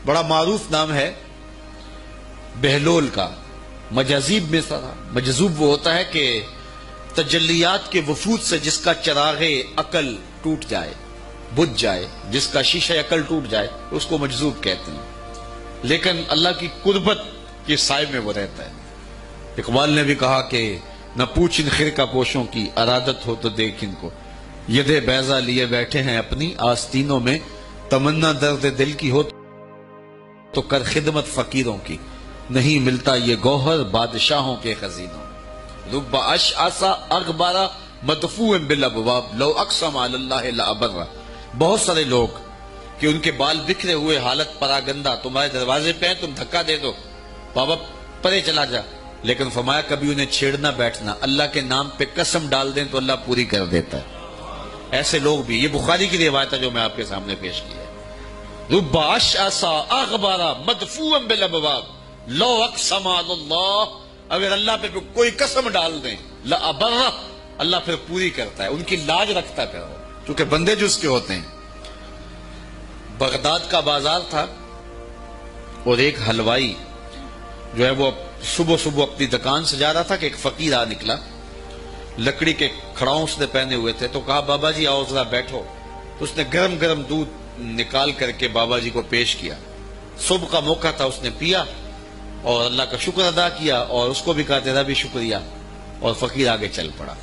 بڑا معروف نام ہے بہلول کا. مجاذیب میں تھا. مجذوب وہ ہوتا ہے کہ تجلیات کے وفود سے جس کا چراغ عقل ٹوٹ جائے، بجھ جائے، جس کا شیشہ عقل ٹوٹ جائے، اس کو مجذوب کہتے ہیں. لیکن اللہ کی قربت کے سائے میں وہ رہتا ہے. اقبال نے بھی کہا کہ نہ پوچھ ان خرقہ پوشوں کی، ارادت ہو تو دیکھ ان کو. ید بیضا لیے بیٹھے ہیں اپنی آستینوں میں، تمنا درد دل کی ہو تو کر خدمت فقیروں کی. نہیں ملتا یہ گوہر بادشاہوں کے خزینوں میں. رب اشعث اغبر مدفوع بالابواب لو اقسم علی اللہ لابر. بہت سارے لوگ کہ ان کے بال بکھرے ہوئے، حالت پراگندہ، تمہارے دروازے پہ ہیں، تم دھکا دے دو، بابا پرے چلا جا. لیکن فرمایا کبھی انہیں چھیڑنا بیٹھنا، اللہ کے نام پہ قسم ڈال دیں تو اللہ پوری کر دیتا ہے. ایسے لوگ بھی. یہ بخاری کی روایت ہے جو میں آپ کے سامنے پیش کی ہے. رب اشعث اغبر مدفوع بالابواب لو اقسم علی اللہ. اگر اللہ پہ کوئی قسم ڈال دیں لابر، اللہ پھر پوری کرتا ہے، ان کی لاج رکھتا ہے کیونکہ بندے جو اس کے ہوتے ہیں. بغداد کا بازار تھا اور ایک حلوائی جو ہے وہ صبح صبح اپنی دکان سے جا رہا تھا کہ ایک فقیر آ نکلا. لکڑی کے کھڑاؤں اس نے پہنے ہوئے تھے. تو کہا بابا جی آؤ ذرا بیٹھو. تو اس نے گرم گرم دودھ نکال کر کے بابا جی کو پیش کیا. صبح کا موقع تھا، اس نے پیا اور اللہ کا شکر ادا کیا اور اس کو بھی کہا تیرا بھی شکریہ، اور فقیر آگے چل پڑا.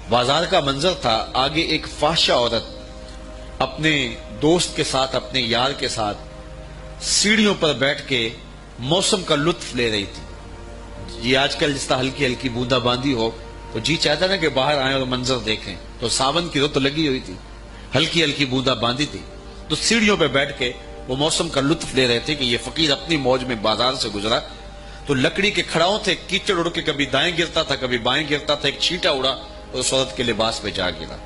بازار کا منظر تھا. آگے ایک فاحشہ عورت اپنے دوست کے ساتھ، اپنے یار کے ساتھ سیڑھیوں پر بیٹھ کے موسم کا لطف لے رہی تھی. یہ آج کل جس طرح ہلکی ہلکی بوندا باندی ہو تو جی چاہتا نا کہ باہر آئیں اور منظر دیکھیں. تو ساون کی رت لگی ہوئی تھی، ہلکی ہلکی بوندا باندی تھی. تو سیڑھیوں پہ بیٹھ کے وہ موسم کا لطف لے رہے تھے کہ یہ فقیر اپنی موج میں بازار سے گزرا. تو لکڑی کے کھڑاؤں تھے، کیچڑ اڑ کے کبھی دائیں گرتا تھا کبھی بائیں گرتا تھا. ایک چھینٹا اڑا اور اس عورت کے لباس پہ جا گرا.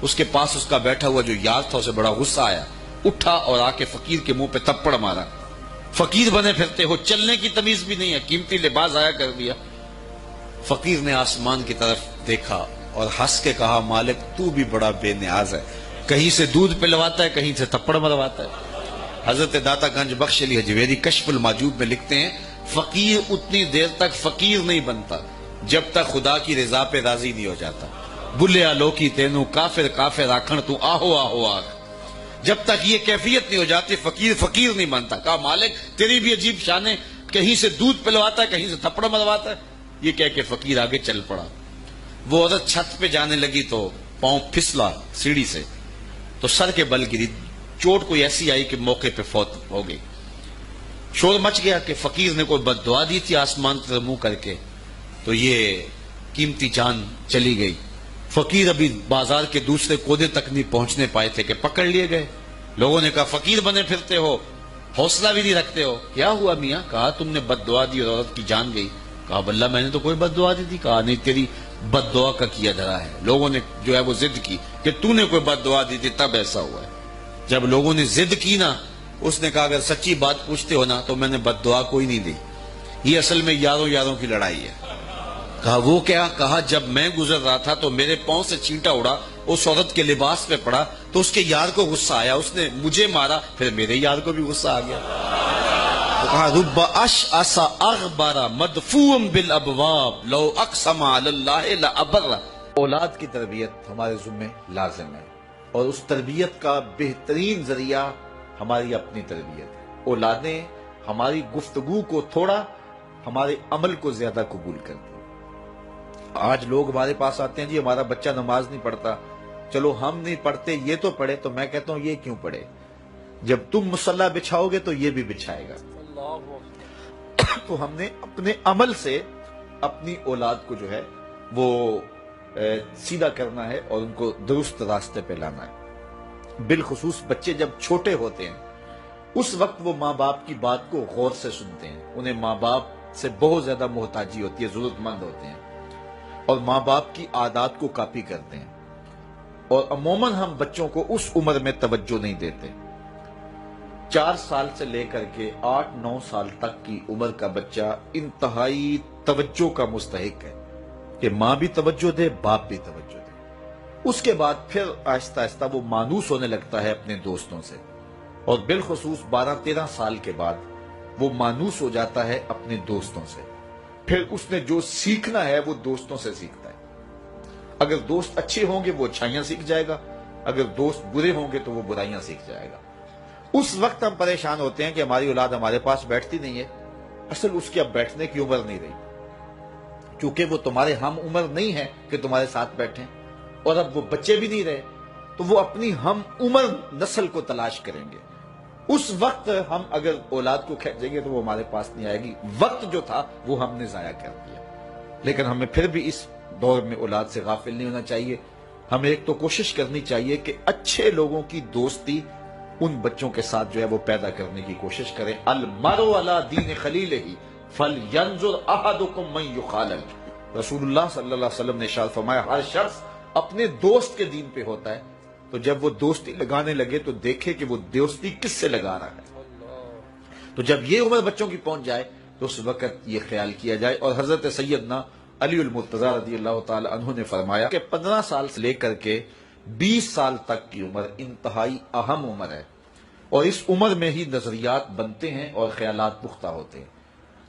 اس کے پاس اس کا بیٹھا ہوا جو یار تھا اسے بڑا غصہ آیا. اٹھا اور آ کے فقیر کے منہ پہ تھپڑ مارا. فقیر بنے پھرتے ہو، چلنے کی تمیز بھی نہیں ہے، قیمتی لباس ضائع کر دیا. فقیر نے آسمان کی طرف دیکھا اور ہنس کے کہا مالک تو بھی بڑا بے نیاز ہے، کہیں سے دودھ پلواتا ہے کہیں سے تھپڑ مرواتا ہے. حضرت داتا گنج بخش علی حجویری کشف الماجوب میں لکھتے ہیں فقیر اتنی دیر تک فقیر نہیں بنتا جب تک خدا کی رضا پہ راضی نہیں ہو جاتا. بلیا لوکی تینو کافر کافر آکھن تو آہو آہو آکھ. جب تک یہ کیفیت نہیں ہو جاتی فقیر فقیر نہیں بنتا. کہا مالک تیری بھی عجیب شان ہے، کہیں سے دودھ پلواتا ہے کہیں سے تھپڑ مرواتا ہے. یہ کہہ کے فقیر آگے چل پڑا. وہ عورت چھت پہ جانے لگی تو پاؤں پھسلا سیڑھی سے تو سر کے بل گری. چوٹ کوئی ایسی آئی کہ موقع پہ فوت ہو گئی. شور مچ گیا کہ فقیر نے کوئی بد دعا دی تھی آسمان کی طرف منہ کر کے تو یہ قیمتی جان چلی گئی. فقیر ابھی بازار کے دوسرے کونے تک نہیں پہنچنے پائے تھے کہ پکڑ لیے گئے. لوگوں نے کہا فقیر بنے پھرتے ہو، حوصلہ بھی نہیں رکھتے ہو، کیا ہوا میاں؟ کہا تم نے بد دعا دی اور عورت کی جان گئی. کہا بلّہ میں نے تو کوئی بد دعا دی تھی. کہا نہیں تیری بد دعا کا کیا دھرا ہے. لوگوں نے جو ہے وہ ضد کی کہ تو نے کوئی بد دعا دی تھی تب ایسا ہوا ہے. جب لوگوں نے ضد کی نا، اس نے کہا اگر سچی بات پوچھتے ہو نا تو میں نے بد دعا کوئی نہیں دی. یہ اصل میں یاروں یاروں کی لڑائی ہے. کہا وہ کیا؟ کہا جب میں گزر رہا تھا تو میرے پاؤں سے چینٹا اڑا، اس عورت کے لباس پہ پڑا تو اس کے یار کو غصہ آیا، اس نے مجھے مارا، پھر میرے یار کو بھی غصہ آ گیا. تو کہا رب اشعث اغبر مدفوع بالابواب لو اقسم علی اللہ لابر. اولاد کی تربیت ہمارے ذمہ لازم ہے اور اس تربیت کا بہترین ذریعہ ہماری اپنی تربیت ہے. اولادیں ہماری گفتگو کو تھوڑا، ہمارے عمل کو زیادہ قبول کرتی ہیں. آج لوگ ہمارے پاس آتے ہیں جی ہمارا بچہ نماز نہیں پڑھتا. چلو ہم نہیں پڑھتے یہ تو پڑھے. تو میں کہتا ہوں یہ کیوں پڑھے؟ جب تم مصلی بچھاؤ گے تو یہ بھی بچھائے گا. تو ہم نے اپنے عمل سے اپنی اولاد کو جو ہے وہ سیدھا کرنا ہے اور ان کو درست راستے پہ لانا ہے. بالخصوص بچے جب چھوٹے ہوتے ہیں اس وقت وہ ماں باپ کی بات کو غور سے سنتے ہیں. انہیں ماں باپ سے بہت زیادہ محتاجی ہوتی ہے، ضرورت مند ہوتے ہیں اور ماں باپ کی عادات کو کاپی کرتے ہیں. اور عموماً ہم بچوں کو اس عمر میں توجہ نہیں دیتے. 4 سال سے لے کر کے 8-9 سال تک کی عمر کا بچہ انتہائی توجہ کا مستحق ہے کہ ماں بھی توجہ دے، باپ بھی توجہ دے. اس کے بعد پھر آہستہ آہستہ وہ مانوس ہونے لگتا ہے اپنے دوستوں سے. اور بالخصوص 12-13 سال کے بعد وہ مانوس ہو جاتا ہے اپنے دوستوں سے. پھر اس نے جو سیکھنا ہے وہ دوستوں سے سیکھتا ہے. اگر دوست اچھے ہوں گے وہ اچھائیاں سیکھ جائے گا، اگر دوست برے ہوں گے تو وہ برائیاں سیکھ جائے گا. اس وقت ہم پریشان ہوتے ہیں کہ ہماری اولاد ہمارے پاس بیٹھتی نہیں ہے. اصل اس کی اب بیٹھنے کی عمر نہیں رہی، کیونکہ وہ تمہارے ہم عمر نہیں ہے کہ تمہارے ساتھ بیٹھیں، اور اب وہ بچے بھی نہیں رہے تو وہ اپنی ہم عمر نسل کو تلاش کریں گے. اس وقت ہم اگر اولاد کو کھینچیں گے تو وہ ہمارے پاس نہیں آئے گی. وقت جو تھا وہ ہم نے ضائع کر دیا. لیکن ہمیں پھر بھی اس دور میں اولاد سے غافل نہیں ہونا چاہیے. ہمیں ایک تو کوشش کرنی چاہیے کہ اچھے لوگوں کی دوستی ان بچوں کے ساتھ جو ہے وہ پیدا کرنے کی کوشش کریں. المرء علی دین خلیلہ فلینظر احدکم من یخالل. رسول اللہ صلی اللہ علیہ وسلم نے ارشاد فرمایا ہر شخص اپنے دوست کے دین پہ ہوتا ہے، تو جب وہ دوستی لگانے لگے تو دیکھے کہ وہ دوستی کس سے لگا رہا ہے. تو جب یہ عمر بچوں کی پہنچ جائے تو اس وقت یہ خیال کیا جائے. اور حضرت سیدنا علی المرتضیٰ رضی اللہ تعالی عنہ نے فرمایا کہ 15 سال سے لے کر کے 20 سال تک کی عمر انتہائی اہم عمر ہے، اور اس عمر میں ہی نظریات بنتے ہیں اور خیالات پختہ ہوتے ہیں.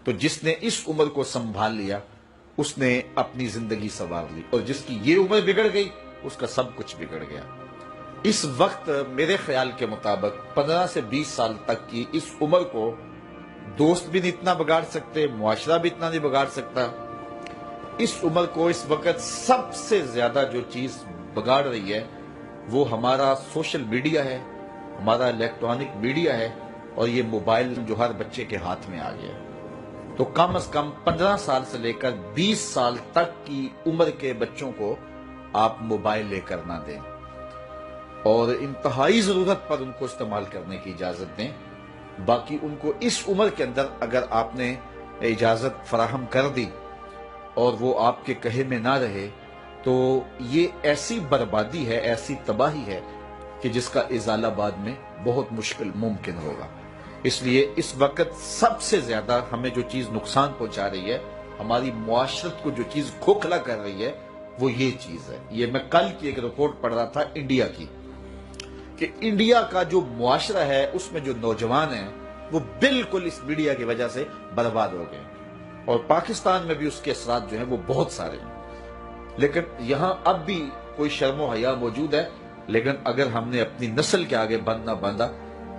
تو جس نے اس عمر کو سنبھال لیا اس نے اپنی زندگی سنوار لی، اور جس کی یہ عمر بگڑ گئی اس کا سب کچھ بگڑ گیا. اس وقت میرے خیال کے مطابق 15 سے 20 سال تک کی اس عمر کو دوست بھی نہیں اتنا بگاڑ سکتے، معاشرہ بھی اتنا نہیں بگاڑ سکتا. اس عمر کو اس وقت سب سے زیادہ جو چیز بگاڑ رہی ہے وہ ہمارا سوشل میڈیا ہے، ہمارا الیکٹرانک میڈیا ہے، اور یہ موبائل جو ہر بچے کے ہاتھ میں آ گیا. تو کم از کم 15 سال سے لے کر 20 سال تک کی عمر کے بچوں کو آپ موبائل لے کر نہ دیں، اور انتہائی ضرورت پر ان کو استعمال کرنے کی اجازت دیں. باقی ان کو اس عمر کے اندر اگر آپ نے اجازت فراہم کر دی اور وہ آپ کے کہے میں نہ رہے تو یہ ایسی بربادی ہے، ایسی تباہی ہے کہ جس کا ازالہ بعد میں بہت مشکل ممکن ہوگا. اس لیے اس وقت سب سے زیادہ ہمیں جو چیز نقصان پہنچا رہی ہے، ہماری معاشرت کو جو چیز کھوکھلا کر رہی ہے وہ یہ چیز ہے. یہ میں کل کی ایک رپورٹ پڑھ رہا تھا انڈیا کی، کہ انڈیا کا جو معاشرہ ہے اس میں جو نوجوان ہیں وہ بالکل اس میڈیا کی وجہ سے برباد ہو گئے. اور پاکستان میں بھی اس کے اثرات جو ہیں وہ بہت سارے ہیں. لیکن یہاں اب بھی کوئی شرم و حیا موجود ہے، لیکن اگر ہم نے اپنی نسل کے آگے بند نہ باندھا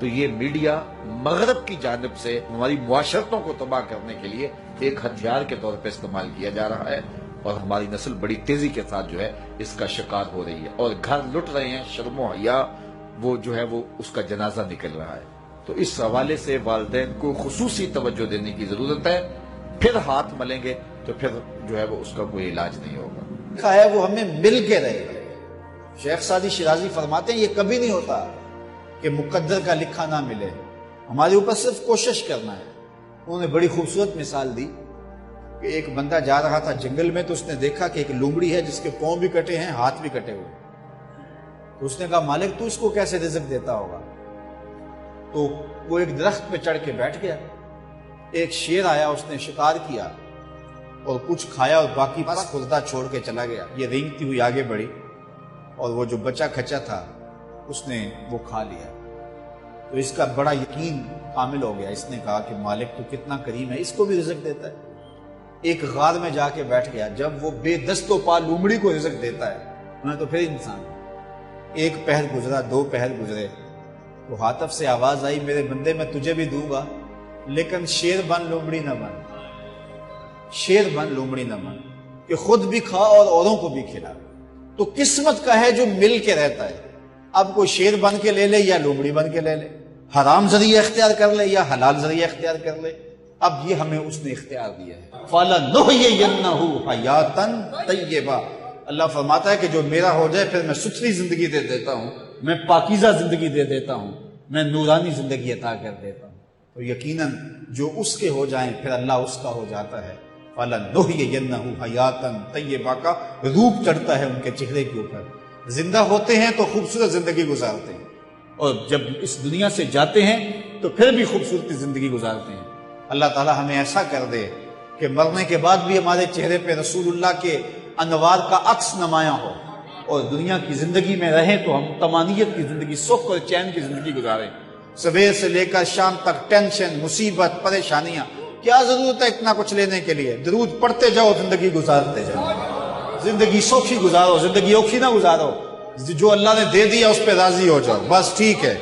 تو یہ میڈیا مغرب کی جانب سے ہماری معاشرتوں کو تباہ کرنے کے لیے ایک ہتھیار کے طور پہ استعمال کیا جا رہا ہے، اور ہماری نسل بڑی تیزی کے ساتھ جو ہے اس کا شکار ہو رہی ہے. اور گھر لٹ رہے ہیں، شرم و حیا وہ جو ہے وہ اس کا جنازہ نکل رہا ہے. تو اس حوالے سے والدین کو خصوصی توجہ دینے کی ضرورت ہے. پھر ہاتھ ملیں گے تو پھر جو ہے وہ اس کا کوئی علاج نہیں ہوگا. لکھا ہے وہ ہمیں مل کے رہے گا. شیخ سعدی شیرازی فرماتے ہیں یہ کبھی نہیں ہوتا کہ مقدر کا لکھا نہ ملے، ہمارے اوپر صرف کوشش کرنا ہے. انہوں نے بڑی خوبصورت مثال دی کہ ایک بندہ جا رہا تھا جنگل میں تو اس نے دیکھا کہ ایک لومڑی ہے جس کے پاؤں بھی کٹے ہیں، ہاتھ بھی کٹے ہوئے. تو اس نے کہا مالک تو اس کو کیسے رزق دیتا ہوگا؟ تو وہ ایک درخت پہ چڑھ کے بیٹھ گیا. ایک شیر آیا، اس نے شکار کیا اور کچھ کھایا اور باقی بس خوردہ چھوڑ کے چلا گیا. یہ رینگتی ہوئی آگے بڑھی اور وہ جو بچا کھچا تھا اس نے وہ کھا لیا. تو اس کا بڑا یقین کامل ہو گیا. اس نے کہا کہ مالک تو کتنا کریم ہے، اس کو بھی رزق دیتا ہے. ایک غار میں جا کے بیٹھ گیا. جب وہ بے دست و پا لومڑی کو رزق دیتا ہے انہیں تو پھر انسان. ایک پہر گزرا، 2 پہر گزرے، تو ہاتف سے آواز آئی میرے بندے میں تجھے بھی دوں گا لیکن شیر بن لومڑی نہ بن. شیر بن لومڑی نہ بن کہ خود بھی کھا اور اوروں کو بھی کھلا. تو قسمت کا ہے جو مل کے رہتا ہے. اب کوئی شیر بن کے لے لے یا لومڑی بن کے لے لے، حرام ذریعہ اختیار کر لے یا حلال ذریعہ اختیار کر لے. اب یہ ہمیں اس نے اختیار دیا ہے. فَلَنُحْيِيَنَّهُ حَيَاتًا طَيِّبَةً. اللہ فرماتا ہے کہ جو میرا ہو جائے پھر میں ستھری زندگی دے دیتا ہوں، میں پاکیزہ زندگی دے دیتا ہوں، میں نورانی زندگی عطا کر دیتا ہوں. تو یقیناً جو اس کے ہو جائیں پھر اللہ اس کا ہو جاتا ہے. فَلَنُحْيِيَنَّهُ حَيَاتًا طَيِّبَةً کا روپ چڑھتا ہے ان کے چہرے کے اوپر. زندہ ہوتے ہیں تو خوبصورت زندگی گزارتے ہیں، اور جب اس دنیا سے جاتے ہیں تو پھر بھی خوبصورتی زندگی گزارتے ہیں. اللہ تعالی ہمیں ایسا کر دے کہ مرنے کے بعد بھی ہمارے چہرے پہ رسول اللہ کے انوار کا عکس نمایاں ہو، اور دنیا کی زندگی میں رہیں تو ہم طمانیت کی زندگی، سکھ اور چین کی زندگی گزاریں. صبح سے لے کر شام تک ٹینشن، مصیبت، پریشانیاں، کیا ضرورت ہے اتنا کچھ لینے کے لیے؟ درود پڑھتے جاؤ، زندگی گزارتے جاؤ، زندگی سوکھی گزارو، زندگی اوکھی نہ گزارو، جو اللہ نے دے دیا اس پہ راضی ہو جاؤ، بس ٹھیک ہے۔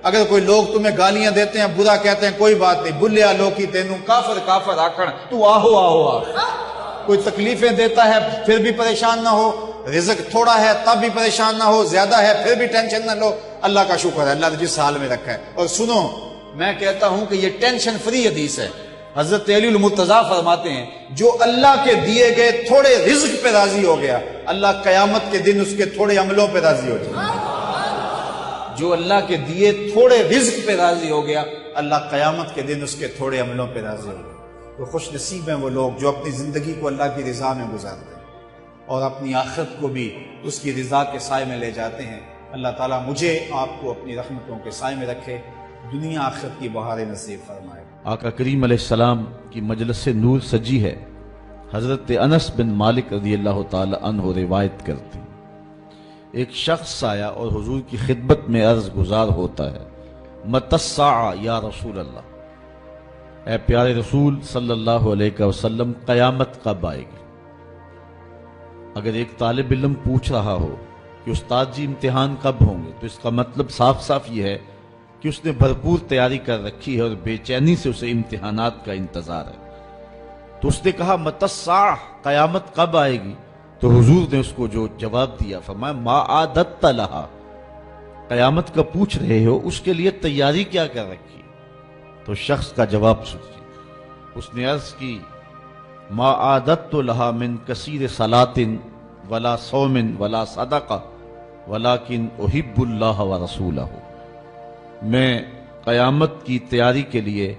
اگر کوئی لوگ تمہیں گالیاں دیتے ہیں، برا کہتے ہیں، کوئی بات نہیں، بلیا لوکی تینوں کافر کافر آکھن، تو آہو آہو آکھ۔ کوئی تکلیفیں دیتا ہے پھر بھی پریشان نہ ہو، رزق تھوڑا ہے تب بھی پریشان نہ ہو، زیادہ ہے پھر بھی ٹینشن نہ لو، اللہ کا شکر ہے، اللہ نے جس حال میں رکھا ہے۔ اور سنو، میں کہتا ہوں کہ یہ ٹینشن فری حدیث ہے۔ حضرت علی المرتضیٰ فرماتے ہیں جو اللہ کے دیے گئے تھوڑے رزق پہ راضی ہو گیا، اللہ قیامت کے دن اس کے تھوڑے عملوں پہ راضی ہو جائے۔ جو اللہ کے دیے تھوڑے رزق پہ راضی ہو گیا، اللہ قیامت کے دن اس کے تھوڑے عملوں پہ راضی ہو گیا۔ تو خوش نصیب ہیں وہ لوگ جو اپنی زندگی کو اللہ کی رضا میں گزارتے ہیں اور اپنی آخرت کو بھی اس کی رضا کے سائے میں لے جاتے ہیں۔ اللہ تعالیٰ مجھے آپ کو اپنی رحمتوں کے سائے میں رکھے، دنیا آخرت کی بہاریں نصیب فرمائے۔ آقا کریم علیہ السلام کی مجلس نور سجی ہے۔ حضرت انس بن مالک رضی اللہ تعالی عنہ روایت کرتے ہیں، ایک شخص آیا اور حضور کی خدمت میں عرض گزار ہوتا ہے، متی الساعہ یا رسول اللہ، اے پیارے رسول صلی اللہ علیہ وسلم، قیامت کب آئے گی؟ اگر ایک طالب علم پوچھ رہا ہو کہ استاد جی امتحان کب ہوں گے، تو اس کا مطلب صاف صاف یہ ہے کہ اس نے بھرپور تیاری کر رکھی ہے اور بے چینی سے اسے امتحانات کا انتظار ہے۔ تو اس نے کہا متی الساعہ، قیامت کب آئے گی؟ تو حضور نے اس کو جو جواب دیا، فرمایا ما عادت لہا، قیامت کا پوچھ رہے ہو، اس کے لیے تیاری کیا کر رکھی؟ تو شخص کا جواب سنیے، اس نے عرض کی ما عادت لہا من کثیر صلاۃ ولا صوم ولا صدقہ ولکن احب اللہ ورسولہ، میں قیامت کی تیاری کے لیے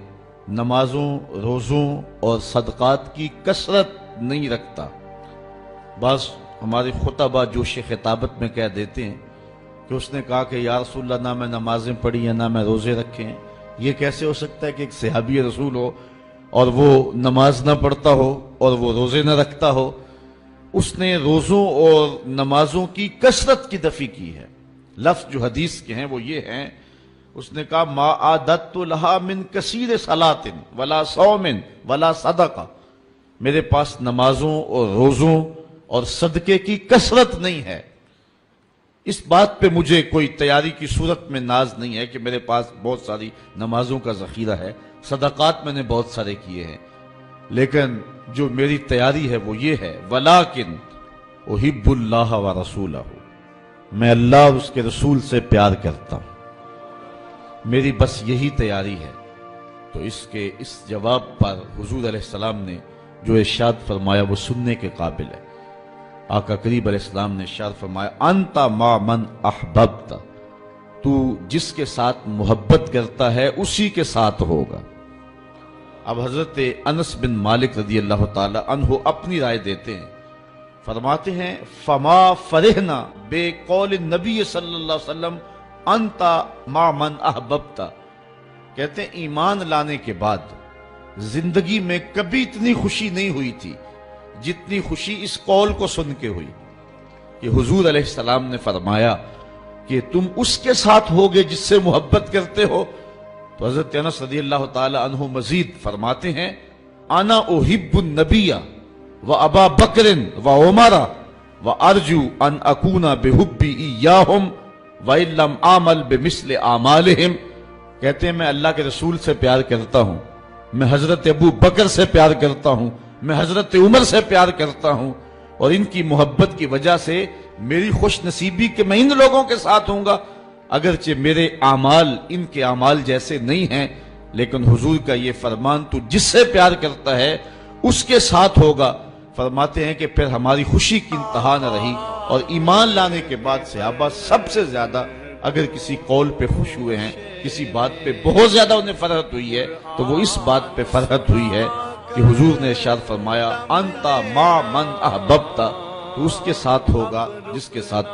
نمازوں، روزوں اور صدقات کی کثرت نہیں رکھتا۔ بعض ہمارے خطبہ جوش خطابت میں کہہ دیتے ہیں کہ اس نے کہا کہ یا رسول اللہ، نہ میں نمازیں پڑھی ہیں نہ میں روزے رکھے ہیں۔ یہ کیسے ہو سکتا ہے کہ ایک صحابی رسول ہو اور وہ نماز نہ پڑھتا ہو اور وہ روزے نہ رکھتا ہو؟ اس نے روزوں اور نمازوں کی کثرت کی نفی کی ہے۔ لفظ جو حدیث کے ہیں وہ یہ ہیں، اس نے کہا ما عادت لہا من کثیر صلاۃ ولا صوم ولا صدقہ، میرے پاس نمازوں اور روزوں اور صدقے کی کثرت نہیں ہے۔ اس بات پہ مجھے کوئی تیاری کی صورت میں ناز نہیں ہے کہ میرے پاس بہت ساری نمازوں کا ذخیرہ ہے، صدقات میں نے بہت سارے کیے ہیں، لیکن جو میری تیاری ہے وہ یہ ہے ولیکن احب اللہ ورسولہ، میں اللہ اور اس کے رسول سے پیار کرتا ہوں، میری بس یہی تیاری ہے۔ تو اس جواب پر حضور علیہ السلام نے جو ارشاد فرمایا وہ سننے کے قابل ہے۔ آقا کریم علیہ السلام نے ارشاد فرمایا انت مع من احببت، تو جس کے ساتھ محبت کرتا ہے اسی کے ساتھ ہوگا۔ اب حضرت انس بن مالک رضی اللہ تعالی عنہ اپنی رائے دیتے ہیں، فرماتے ہیں فما فرحنا بے قول النبی صلی اللہ علیہ وسلم انت مع من احببت، کہتے ہیں ایمان لانے کے بعد زندگی میں کبھی اتنی خوشی نہیں ہوئی تھی جتنی خوشی اس قول کو سن کے ہوئی کہ حضور علیہ السلام نے فرمایا کہ تم اس کے ساتھ ہوگے جس سے محبت کرتے ہو۔ تو حضرت انس رضی اللہ تعالی عنہ مزید فرماتے ہیں انا احب النبی و ابا بکر و عمر و ارجو ان اکون بحبی ایاہم وَإِن لَمْ آمَلْ بِمِثْلِ آمَالِهِمْ، کہتے ہیں میں اللہ کے رسول سے پیار کرتا ہوں، میں حضرت ابو بکر سے پیار کرتا ہوں، میں حضرت عمر سے پیار کرتا ہوں، اور ان کی محبت کی وجہ سے میری خوش نصیبی کہ میں ان لوگوں کے ساتھ ہوں گا، اگرچہ میرے اعمال ان کے اعمال جیسے نہیں ہیں، لیکن حضور کا یہ فرمان تو جس سے پیار کرتا ہے اس کے ساتھ ہوگا۔ فرماتے ہیں کہ پھر ہماری خوشی کی انتہا نہ رہی، اور ایمان لانے کے بعد صحابہ سب سے زیادہ اگر کسی قول پہ خوش ہوئے ہیں، کسی بات پہ بہت زیادہ انہیں فرحت ہوئی ہے، تو وہ اس بات پہ فرحت ہوئی ہے کہ حضور نے ارشاد فرمایا انت مع من احببت، تو اس کے ساتھ ہوگا جس کے ساتھ